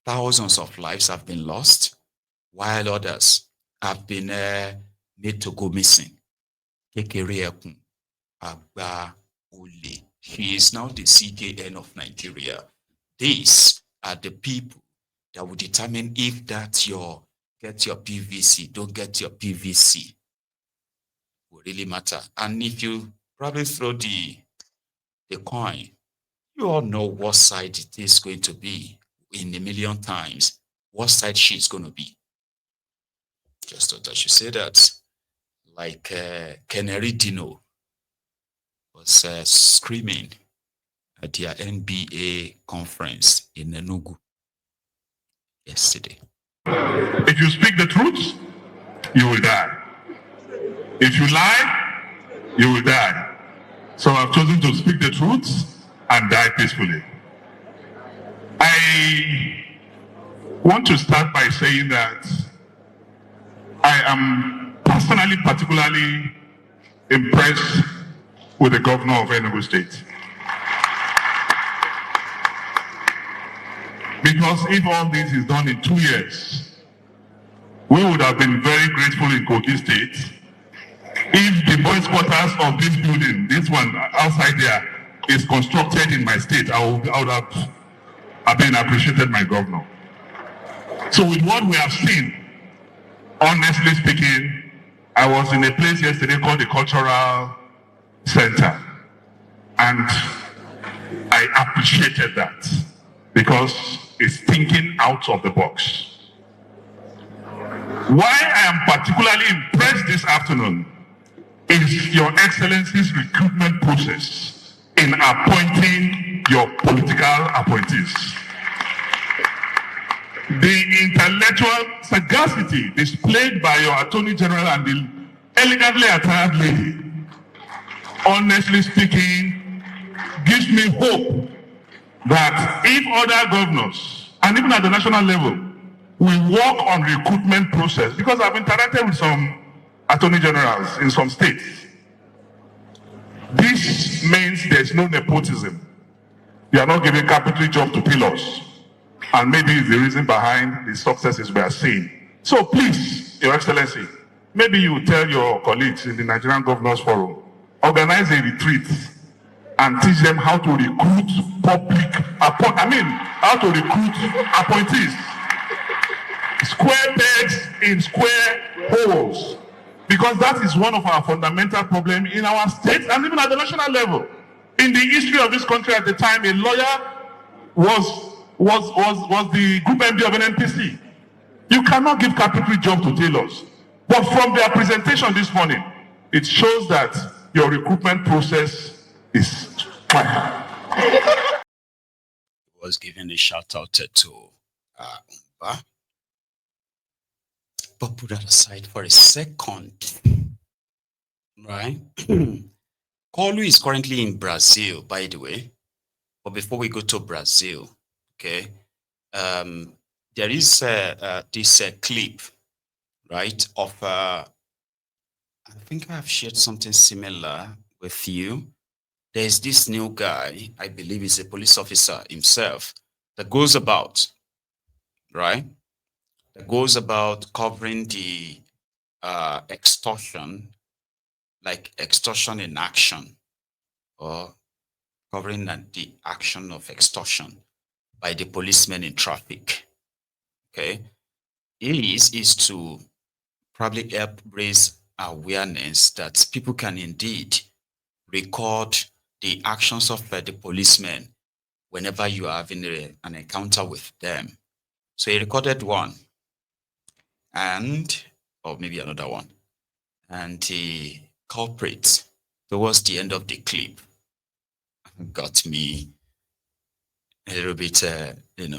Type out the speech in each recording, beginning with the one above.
thousands of lives have been lost, while others have been made to go missing. Kekere Ekun Agba Ole. She is now the CJN of Nigeria. These are the people that will determine if get your PVC, don't get your PVC. Will really matter. And if you probably throw the coin, you all know what side it is going to be in a million times. What side she is going to be. Just thought I should say that. Like Keneri Dino was screaming at their NBA conference in Enugu yesterday. If you speak the truth, you will die. If you lie, you will die. So I've chosen to speak the truth and die peacefully. I want to start by saying that I am personally particularly impressed with the governor of Enugu State. Because if all this is done in 2 years, we would have been very grateful in Kogi State if the boys' quarters of this building, this one outside there, is constructed in my state. I would have been appreciated my governor. So with what we have seen, honestly speaking, I was in a place yesterday called the Cultural Center, and I appreciated that because it's thinking out of the box. Why I am particularly impressed this afternoon is Your Excellency's recruitment process in appointing your political appointees. The intellectual sagacity displayed by your Attorney General and the elegantly attired lady, honestly speaking, gives me hope that if other governors, and even at the national level, we work on recruitment process, because I've interacted with some attorney generals in some states. This means there's no nepotism. You are not giving capital job to pillars. And maybe it's the reason behind the successes we are seeing. So please, Your Excellency, maybe you tell your colleagues in the Nigerian Governors Forum, organize a retreat and teach them how to recruit how to recruit appointees. Square pegs in square holes. Because that is one of our fundamental problems in our state and even at the national level. In the history of this country at the time, a lawyer was the group MD of an NPC. You cannot give capital job to tailors. But from their presentation this morning, it shows that your recruitment process is was giving a shout out to Umba. But put that aside for a second, right? Kolu is currently in Brazil, by the way. But before we go to Brazil, okay, there is this clip, right, of, I think I've shared something similar with you. There's this new guy, I believe he's a police officer himself, that goes about, right, that goes about covering the extortion, like extortion in action, or covering the action of extortion by the policemen in traffic. Okay, is to probably help raise awareness that people can indeed record the actions of the policemen whenever you are having an encounter with them. So he recorded one, or maybe another one, and the culprit towards the end of the clip got me a little bit,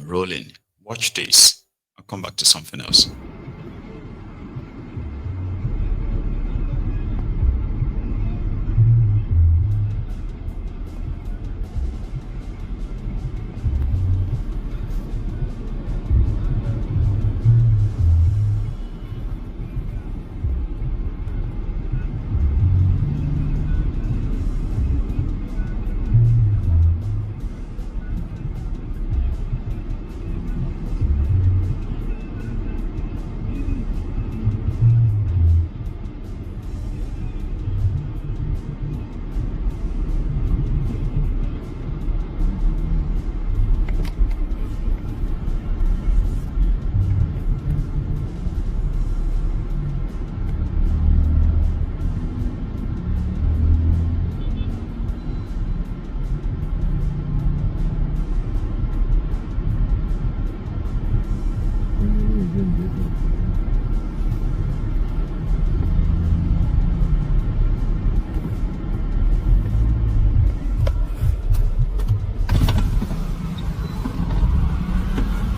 rolling. Watch this. I'll come back to something else.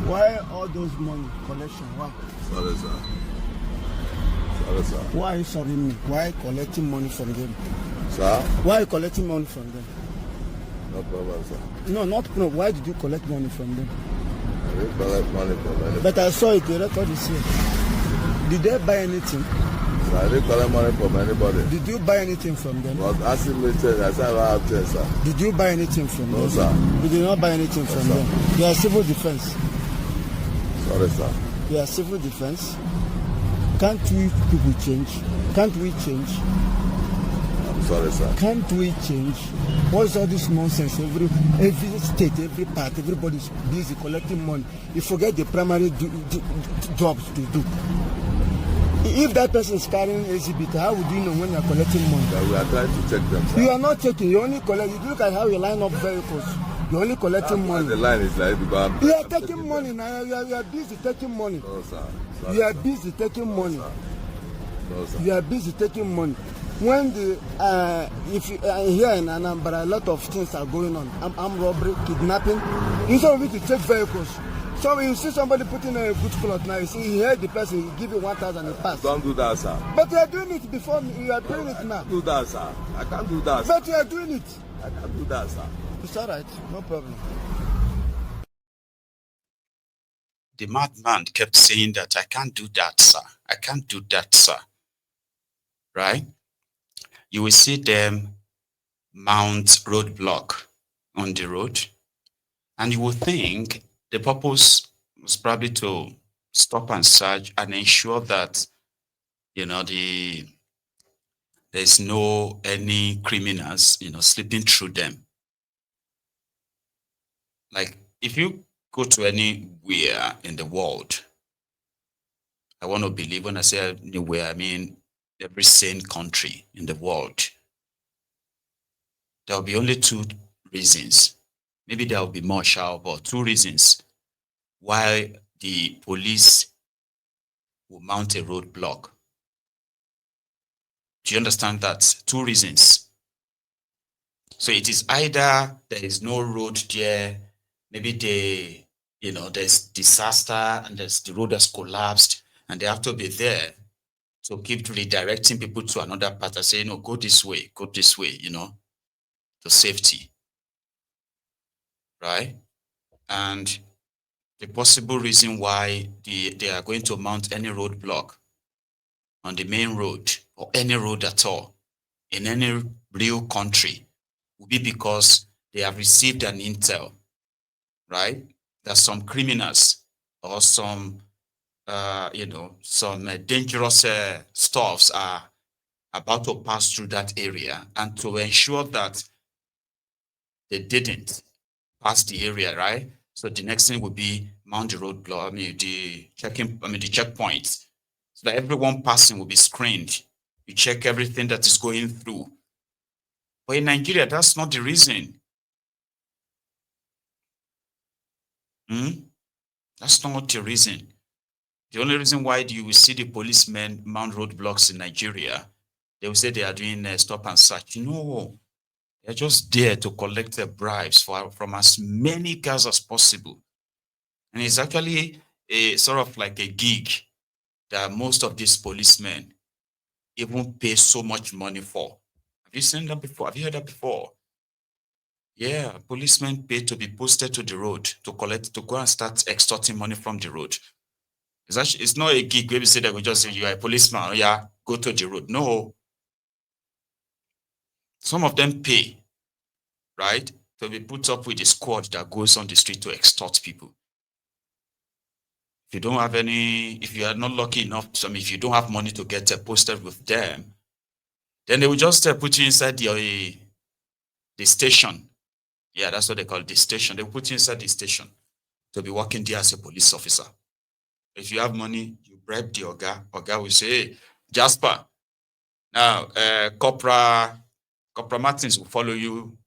Why all those money collection? Why? Sorry, sir. Sorry, sir. Why are you sorring me? Why collecting money from them? Sir? Why are you collecting money from them? No problem, sir. No, not no. Why did you collect money from them? I didn't collect money from anybody. But I saw it. The record is here. Did they buy anything? Sir, I didn't collect money from anybody. Did you buy anything from them? But asking me to, I said I have 10, sir. Did you buy anything from No, them? sir. You did not buy anything No, from sir. them. They are civil defense. Sorry, sir. They are civil defense. Can't we people change? Can't we change? I'm sorry, sir. Can't we change? What's all this nonsense? Every state, every part, everybody's busy collecting money. You forget the primary jobs to do. If that person is carrying exhibit, how would you know when you are collecting money? But we are trying to check them, sir. You are not checking. You only collect. You look at how you line up vehicles. You're only collecting money. The line is like because You are taking money now. You are busy taking money. No, sir. Sorry, You are sir. busy taking money. No, sir. You are busy taking money. When the if you, here in Anambra, a lot of things are going on. Armed robbery, kidnapping. Instead of you to take vehicles. So when you see somebody putting a good cloth now, you see you hear the person, you give you 1,000 and pass. Don't do that, sir. But you are doing it before me. You are doing it now. Do that, sir. I can't do that, sir. But you are doing it. I can't do that, sir. It's all right. No problem. The madman kept saying that, I can't do that, sir. I can't do that, sir. Right? You will see them mount roadblock on the road, and you will think the purpose was probably to stop and search and ensure that, there's no any criminals, slipping through them. Like, if you go to anywhere in the world, I want to believe when I say anywhere, I mean every sane country in the world, there will be only two reasons. Maybe there will be more, but two reasons why the police will mount a roadblock. Do you understand that? Two reasons. So it is either there is no road there, maybe there's disaster and the road has collapsed and they have to be there to keep redirecting people to another path and say, go this way, to safety. Right? And the possible reason why they are going to mount any roadblock on the main road or any road at all in any real country will be because they have received an intel, right? That some criminals or some, dangerous stuffs are about to pass through that area, and to ensure that they didn't pass the area, right? So the next thing would be mount the roadblock, the checkpoints, so that everyone passing will be screened. You check everything that is going through. But in Nigeria, that's not the reason. That's not the reason. The only reason why you will see the policemen mount roadblocks in Nigeria, they will say they are doing stop and search. No, they're just there to collect the bribes from as many cars as possible. And it's actually a sort of like a gig that most of these policemen even pay so much money for. Have you seen that before? Have you heard that before? Yeah, policemen pay to be posted to the road to go and start extorting money from the road. It's not a gig where we say that we just say you are a policeman, yeah, go to the road. No. Some of them pay, right, to be put up with a squad that goes on the street to extort people. If you don't have if you are not lucky enough, if you don't have money to get posted with them, then they will just put you inside the station. Yeah, that's what they call it, the station. They will put you inside the station to be working there as a police officer. If you have money, you bribe the Oga. Oga will say, hey, Jasper, now Corporal Martins will follow you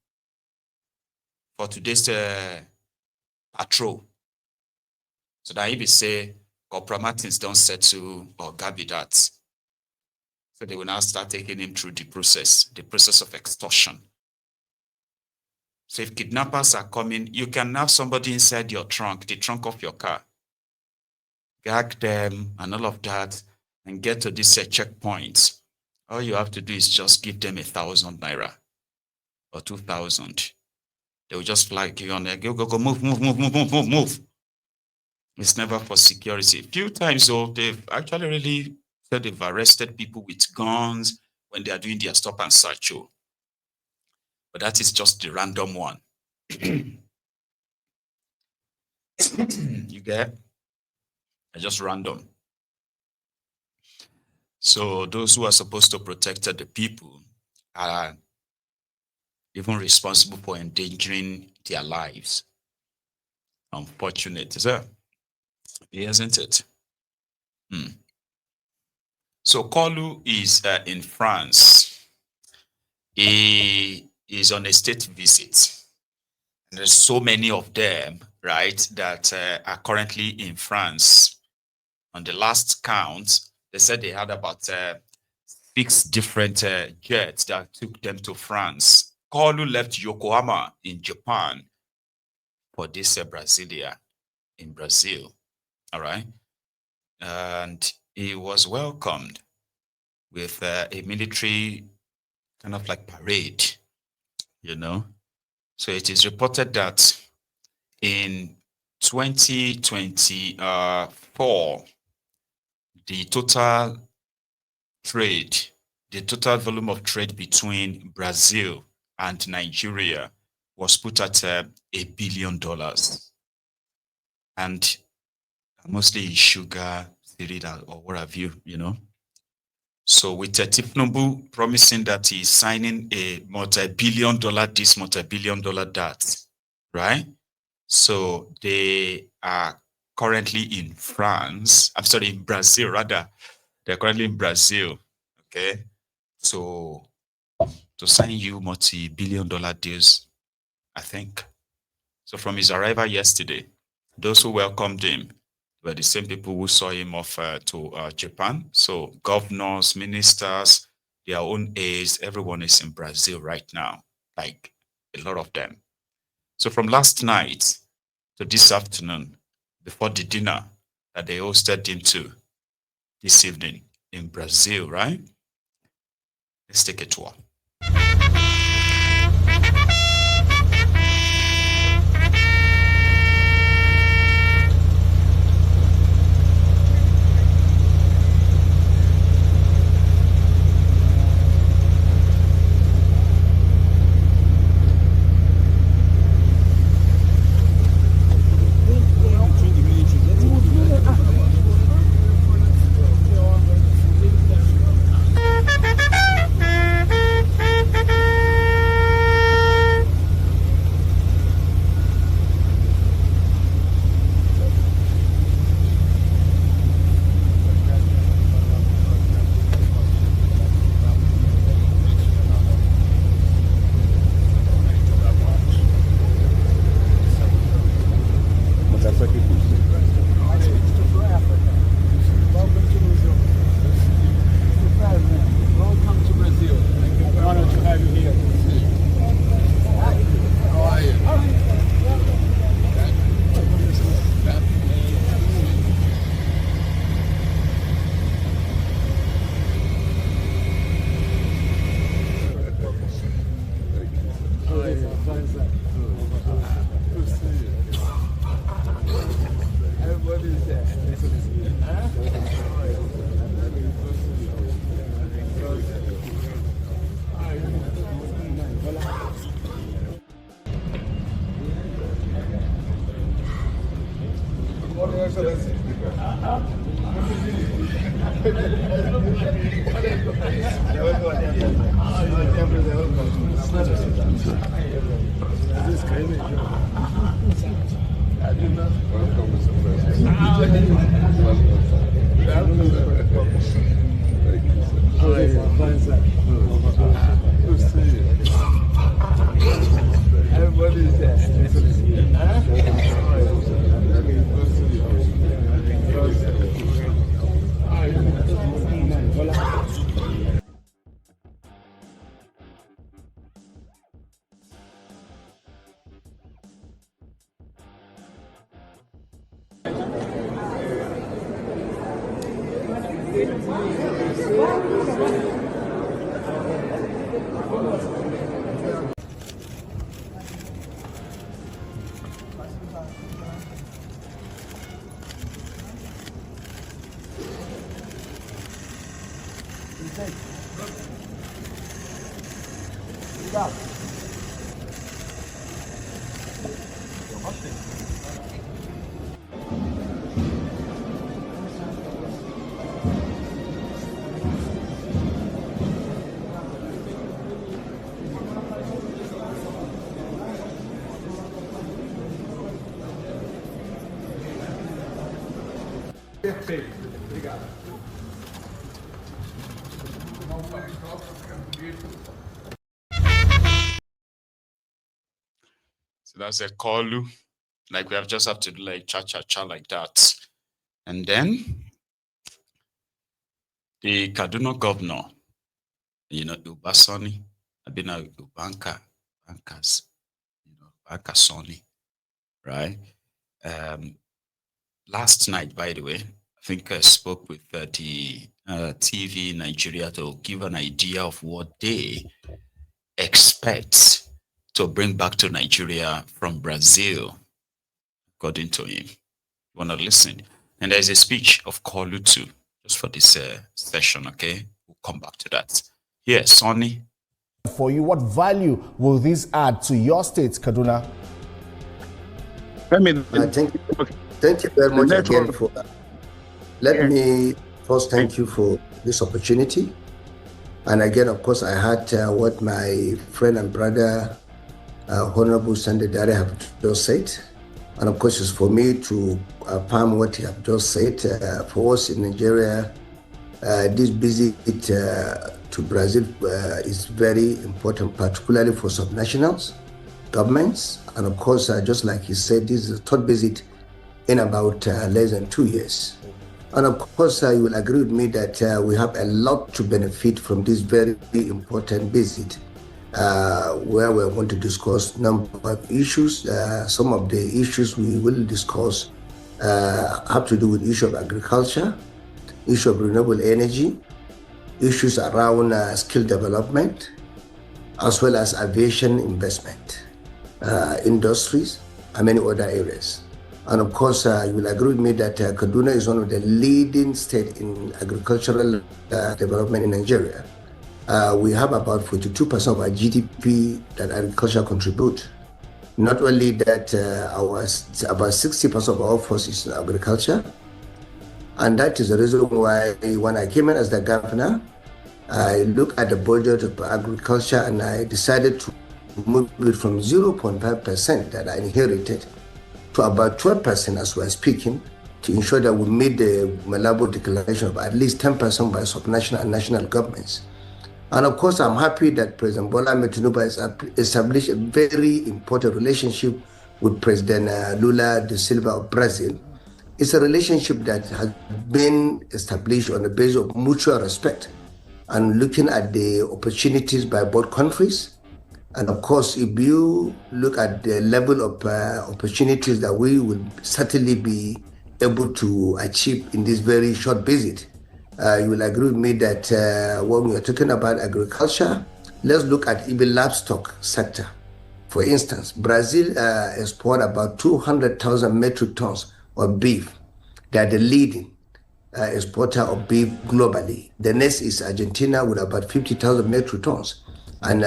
for today's patrol. So that if he say, Corporal Martins don't settle Oga be that. So they will now start taking him through the process of extortion. So if kidnappers are coming, you can have somebody inside your trunk, the trunk of your car. gag them and all of that, and get to this checkpoint, all you have to do is just give them 1,000 naira or 2,000. They will just flag you on there. Go, move. It's never for security. A few times though, they've actually really said they've arrested people with guns when they are doing their stop and search. But that is just the random one. You get? They're just random. So those who are supposed to protect the people are even responsible for endangering their lives. Unfortunate, isn't it? So Kolu is in France. He is on a state visit. And there's so many of them, right, that are currently in France. On the last count, they said they had about 6 different jets that took them to France. Kolu left Yokohama in Japan for this Brasilia in Brazil. All right. And he was welcomed with a military kind of like parade, So it is reported that in 2024, the total volume of trade between Brazil and Nigeria was put at $1 billion. And mostly in sugar, cereal, or what have you, So with Tinubu promising that he's signing a multi-billion dollar this, multi-billion dollar that, right? So they are currently in in Brazil rather. They're currently in Brazil, okay? So to sign you multi-billion dollar deals, I think. So from his arrival yesterday, those who welcomed him were the same people who saw him off to Japan. So governors, ministers, their own aides, everyone is in Brazil right now, like a lot of them. So from last night to this afternoon, before the dinner that they hosted him to this evening in Brazil, right? Let's take a tour. Perfeito, obrigado. So that's a call, like we have just have to do like cha like that. And then the Kaduna governor, Ubasani, I've been a bankers, Banker Sonny, right? Last night, by the way, I think I spoke with the TV Nigeria to give an idea of what they expect to bring back to Nigeria from Brazil, according to him. You want to listen? And there's a speech of Kolu too, just for this session, okay? We'll come back to that. Here, Sonny. For you, what value will this add to your state, Kaduna? Thank you very much again for that. Let me first thank you for this opportunity. And again, of course, I heard what my friend and brother, Honorable Sunday Dare, have just said. And of course, it's for me to affirm what he have just said. For us in Nigeria, this visit to Brazil is very important, particularly for subnationals, governments. And of course, just like he said, this is the third visit in about less than 2 years. And of course, you will agree with me that we have a lot to benefit from this very important visit, where we're going to discuss a number of issues. Some of the issues we will discuss have to do with issue of agriculture, issue of renewable energy, issues around skill development, as well as aviation investment, industries, and many other areas. And of course, you will agree with me that Kaduna is one of the leading states in agricultural development in Nigeria. We have about 42% of our GDP that agriculture contribute. Not only that, about 60% of our workforce is in agriculture. And that is the reason why when I came in as the governor, I looked at the budget of agriculture and I decided to move it from 0.5% that I inherited to about 12% as we're speaking, to ensure that we meet the Malabo declaration of at least 10% by subnational and national governments. And of course, I'm happy that President Bola Tinubu has established a very important relationship with President Lula da Silva of Brazil. It's a relationship that has been established on the basis of mutual respect and looking at the opportunities by both countries. And of course, if you look at the level of opportunities that we will certainly be able to achieve in this very short visit, you will agree with me that when we are talking about agriculture, let's look at even livestock sector. For instance, Brazil export about 200,000 metric tons of beef. They are the leading exporter of beef globally. The next is Argentina with about 50,000 metric tons. And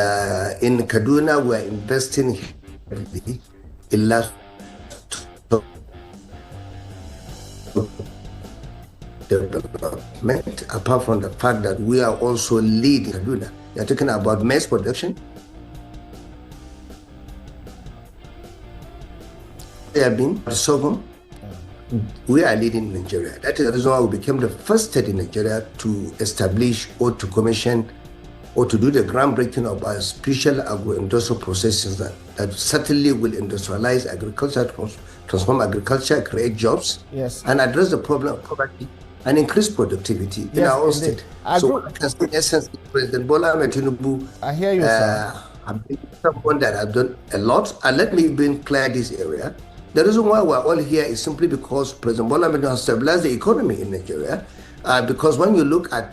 in Kaduna, we are investing heavily in livestock development, apart from the fact that we are also leading Kaduna. We are talking about maize production. There have been sorghum. We are leading in Nigeria. That is the reason why we became the first state in Nigeria to establish or to commission or to do the groundbreaking of our special agro-industrial processes that certainly will industrialize agriculture, transform agriculture, create jobs, and address the problem of poverty and increase productivity in our own state. So in essence, President Bola Tinubu, I hear you, sir. I've been someone that I've done a lot, and let me even clear this area. The reason why we're all here is simply because President Bola Tinubu has stabilized the economy in Nigeria, because when you look at